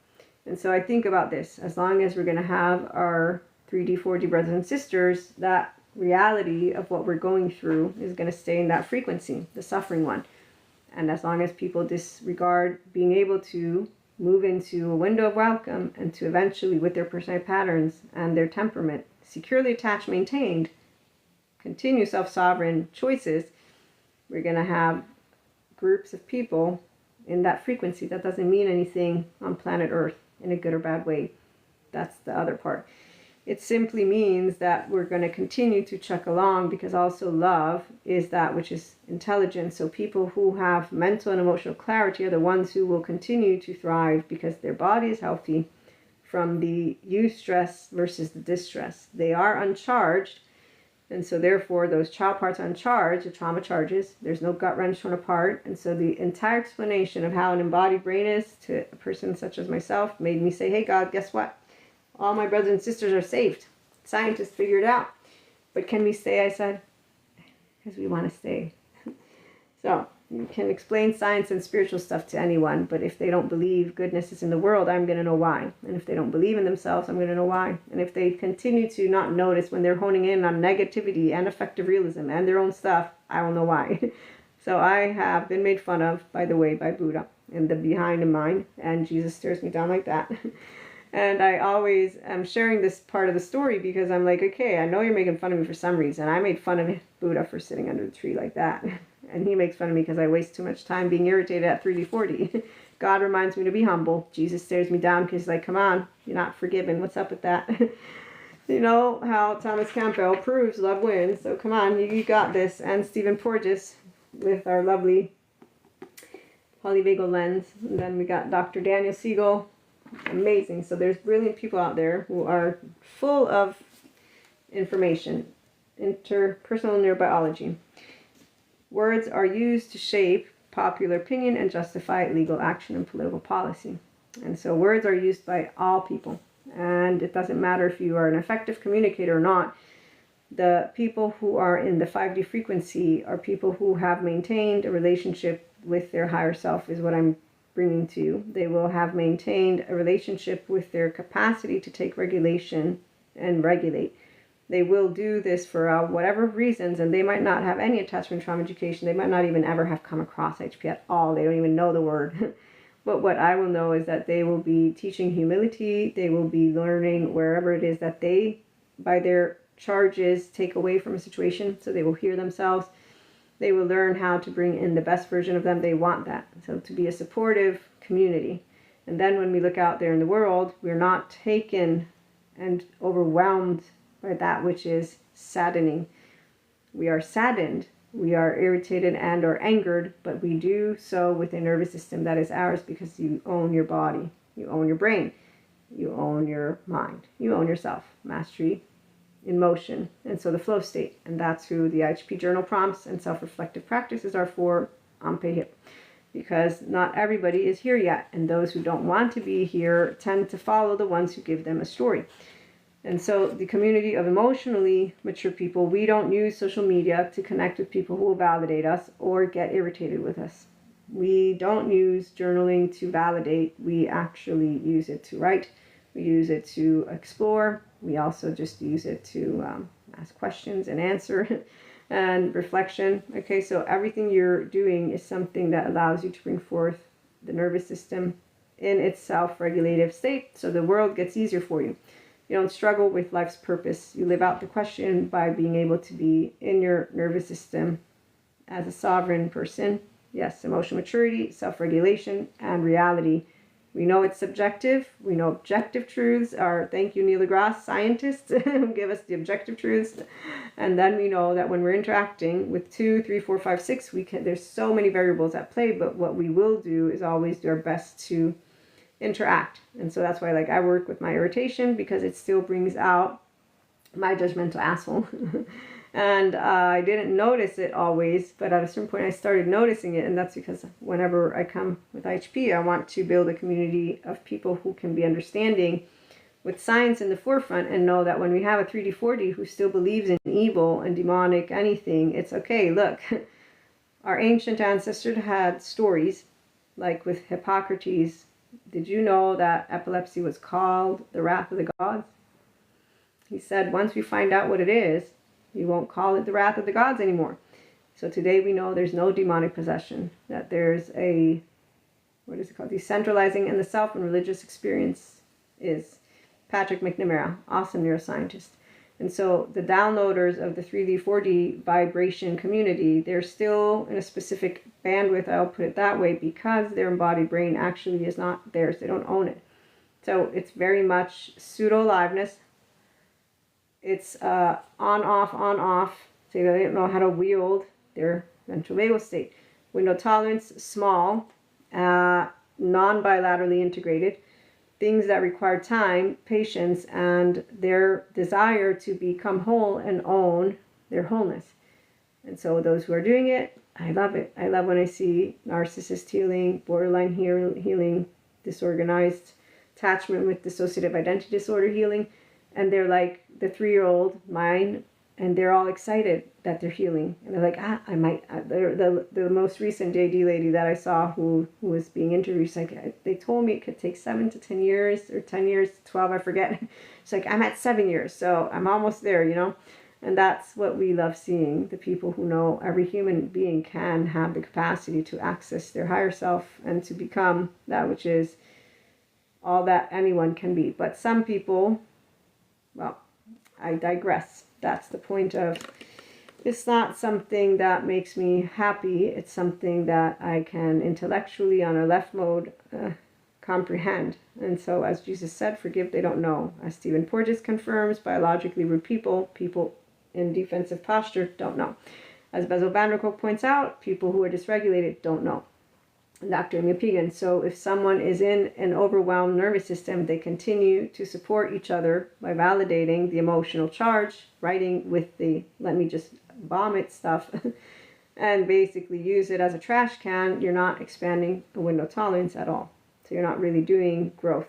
And so I think about this, as long as we're going to have our 3D, 4D brothers and sisters, that reality of what we're going through is going to stay in that frequency, the suffering one. And as long as people disregard being able to move into a window of welcome and to eventually, with their personality patterns and their temperament, securely attached, maintained, continue self-sovereign choices, we're going to have groups of people in that frequency. That doesn't mean anything on planet Earth in a good or bad way. That's the other part. It simply means that we're going to continue to chuck along, because also love is that which is intelligence. So people who have mental and emotional clarity are the ones who will continue to thrive, because their body is healthy from the eustress versus the distress. They are uncharged, and so therefore those child parts are uncharged, the trauma charges. There's no gut wrench torn apart. And so the entire explanation of how an embodied brain is to a person such as myself made me say, hey God, guess what? All my brothers and sisters are saved. Scientists figured it out. But can we stay? I said, because we want to stay. So you can explain science and spiritual stuff to anyone, but if they don't believe goodness is in the world, I'm going to know why. And if they don't believe in themselves, I'm going to know why. And if they continue to not notice when they're honing in on negativity and effective realism and their own stuff, I will know why. So I have been made fun of, by the way, by Buddha in the behind of mine, and Jesus stares me down like that. And I always am sharing this part of the story because I'm like, okay, I know you're making fun of me for some reason. I made fun of Buddha for sitting under the tree like that. And he makes fun of me because I waste too much time being irritated at 3D, 4D. God reminds me to be humble. Jesus stares me down because he's like, come on, you're not forgiven. What's up with that? You know how Thomas Campbell proves love wins. So come on, you got this. And Stephen Porges with our lovely polyvagal lens. And then we got Dr. Daniel Siegel. Amazing. So there's brilliant people out there who are full of information. Interpersonal neurobiology. Words are used to shape popular opinion and justify legal action and political policy. And so words are used by all people. And it doesn't matter if you are an effective communicator or not. The people who are in the 5D frequency are people who have maintained a relationship with their higher self, is what I'm bringing to you. They will have maintained a relationship with their capacity to take regulation and regulate. They will do this for whatever reasons, and they might not have any attachment trauma education. They might not even ever have come across HP at all. They don't even know the word. But what I will know is that they will be teaching humility. They will be learning wherever it is that they, by their charges, take away from a situation, so they will hear themselves. They will learn how to bring in the best version of them. They want that. So to be a supportive community. And then when we look out there in the world, we're not taken and overwhelmed by that which is saddening. We are saddened. We are irritated and or angered, but we do so with a nervous system that is ours, because you own your body. You own your brain. You own your mind. You own yourself. Mastery in motion. And so the flow state. And that's who the IHP journal prompts and self-reflective practices are for on Pay Hip. because not everybody is here yet. And those who don't want to be here tend to follow the ones who give them a story. And so the community of emotionally mature people, we don't use social media to connect with people who will validate us or get irritated with us. We don't use journaling to validate. We actually use it to write. We use it to explore. We also just use it to ask questions and answer and reflection. Okay, so everything you're doing is something that allows you to bring forth the nervous system in its self-regulative state, so the world gets easier for you. You don't struggle with life's purpose. You live out the question by being able to be in your nervous system as a sovereign person. Yes, emotional maturity, self-regulation, and reality. We know it's subjective. We know objective truths are, thank you, Neil deGrasse, scientists who give us the objective truths. And then we know that when we're interacting with 2, 3, 4, 5, 6, there's so many variables at play, but what we will do is always do our best to interact. And so that's why I work with my irritation, because it still brings out my judgmental asshole. And I didn't notice it always, but at a certain point I started noticing it. And that's because whenever I come with IHP, I want to build a community of people who can be understanding with science in the forefront, and know that when we have a 3D, 4D who still believes in evil and demonic anything, it's okay. Look, our ancient ancestors had stories, like with Hippocrates. Did you know that epilepsy was called the wrath of the gods? He said, once we find out what it is, you won't call it the wrath of the gods anymore. So today we know there's no demonic possession, that there's a, what is it called, decentralizing in the self and religious experience is. Patrick McNamara, awesome neuroscientist. And so the downloaders of the 3D, 4D vibration community, they're still in a specific bandwidth, I'll put it that way, because their embodied brain actually is not theirs. They don't own it. So it's very much pseudo-aliveness. It's on-off. So they don't know how to wield their ventral vagal state. Window tolerance, small, non-bilaterally integrated. Things that require time, patience, and their desire to become whole and own their wholeness. And so those who are doing it, I love it. I love when I see narcissist healing, borderline healing, disorganized attachment with dissociative identity disorder healing. And they're like the 3-year-old mine, and they're all excited that they're healing. And they're like, I might. The most recent JD lady that I saw who was being interviewed, she's like, they told me it could take 7 to 10 years, or 10 years to 12, I forget. She's like, I'm at 7 years, so I'm almost there, you know? And that's what we love seeing, the people who know every human being can have the capacity to access their higher self and to become that which is all that anyone can be. But some people, well, I digress. That's the point of, it's not something that makes me happy. It's something that I can intellectually, on a left mode, comprehend. And so, as Jesus said, forgive, they don't know. As Stephen Porges confirms, biologically rude people in defensive posture, don't know. As Bezel Van der Kolk points out, people who are dysregulated don't know. Dr. Amy Pigan. So if someone is in an overwhelmed nervous system, they continue to support each other by validating the emotional charge, writing with the let me just vomit stuff, and basically use it as a trash can. You're not expanding the window tolerance at all. So you're not really doing growth.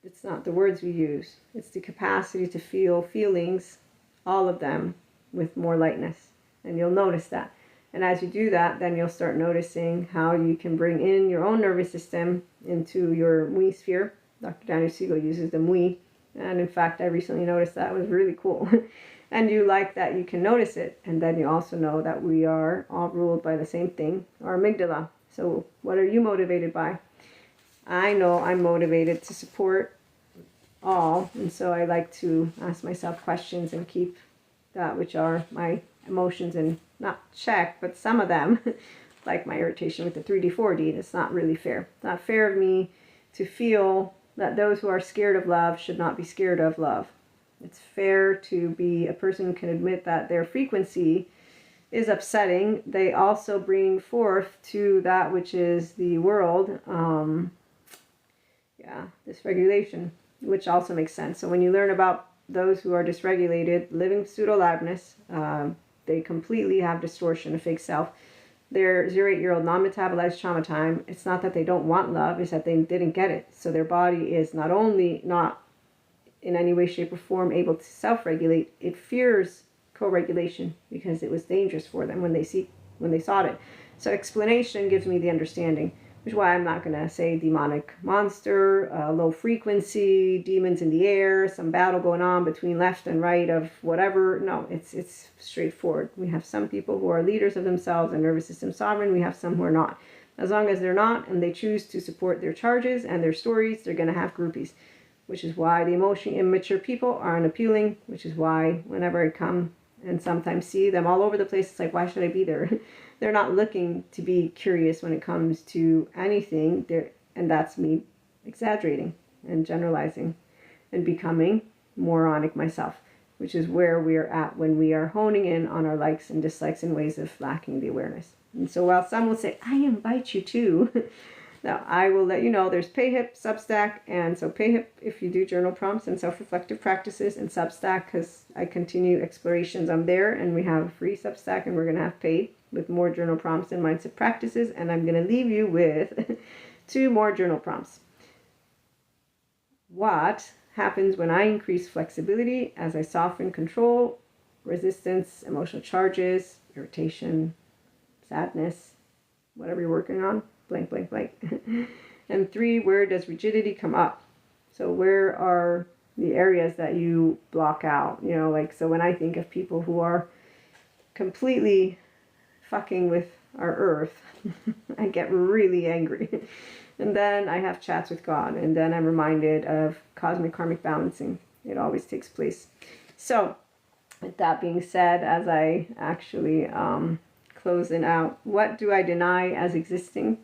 It's not the words we use. It's the capacity to feel feelings, all of them, with more lightness. And you'll notice that. And as you do that, then you'll start noticing how you can bring in your own nervous system into your Mui sphere. Dr. Daniel Siegel uses the Mui. And in fact, I recently noticed that was really cool. And you like that you can notice it. And then you also know that we are all ruled by the same thing, our amygdala. So what are you motivated by? I know I'm motivated to support all. And so I like to ask myself questions and keep that which are my emotions in not check, but some of them, like my irritation with the 3D, 4D, it's not really fair. It's not fair of me to feel that those who are scared of love should not be scared of love. It's fair to be a person who can admit that their frequency is upsetting. They also bring forth to that which is the world, dysregulation, which also makes sense. So when you learn about those who are dysregulated, living pseudo-aliveness, they completely have distortion, a fake self. their 0 to 8-year-old non-metabolized trauma time, it's not that they don't want love, it's that they didn't get it. So their body is not only not in any way, shape, or form able to self-regulate, it fears co-regulation because it was dangerous for them when they sought it. So explanation gives me the understanding, which is why I'm not going to say demonic monster, low frequency, demons in the air, some battle going on between left and right of whatever. No, it's straightforward. We have some people who are leaders of themselves and nervous system sovereign. We have some who are not. As long as they're not and they choose to support their charges and their stories, they're going to have groupies, which is why the emotionally immature people are unappealing, which is why whenever I come and sometimes see them all over the place, it's like, why should I be there? They're not looking to be curious when it comes to anything. And that's me exaggerating and generalizing and becoming moronic myself, which is where we are at when we are honing in on our likes and dislikes in ways of lacking the awareness. And so while some will say, I invite you to, now I will let you know there's PayHip, Substack, and so PayHip if you do journal prompts and self-reflective practices, and Substack because I continue explorations on there, and we have a free Substack and we're going to have paid with more journal prompts and mindset practices, and I'm going to leave you with 2 more journal prompts. What happens when I increase flexibility as I soften control, resistance, emotional charges, irritation, sadness, whatever you're working on, blank, blank, blank. And 3, where does rigidity come up? So where are the areas that you block out? You know, like, so when I think of people who are completely fucking with our earth, I get really angry. And then I have chats with God, and then I'm reminded of cosmic karmic balancing. It always takes place. So with that being said, as I actually closing out, what do I deny as existing?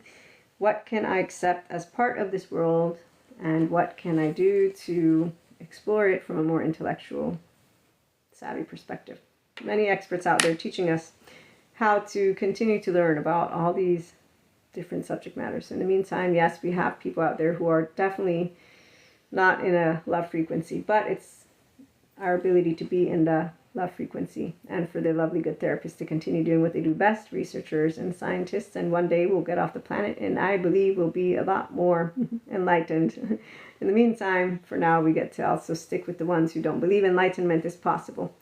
What can I accept as part of this world? And what can I do to explore it from a more intellectual, savvy perspective? Many experts out there teaching us how to continue to learn about all these different subject matters. In the meantime, yes, we have people out there who are definitely not in a love frequency, but it's our ability to be in the love frequency, and for the lovely good therapists to continue doing what they do best, researchers and scientists, and one day we'll get off the planet and I believe we'll be a lot more enlightened. In the meantime, for now, we get to also stick with the ones who don't believe enlightenment is possible.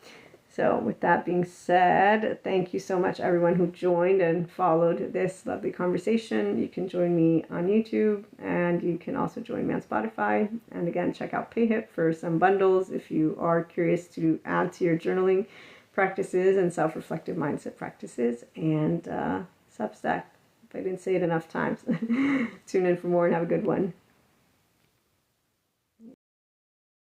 So with that being said, thank you so much everyone who joined and followed this lovely conversation. You can join me on YouTube, and you can also join me on Spotify. And again, check out PayHip for some bundles if you are curious to add to your journaling practices and self-reflective mindset practices. And Substack, if I didn't say it enough times. Tune in for more and have a good one.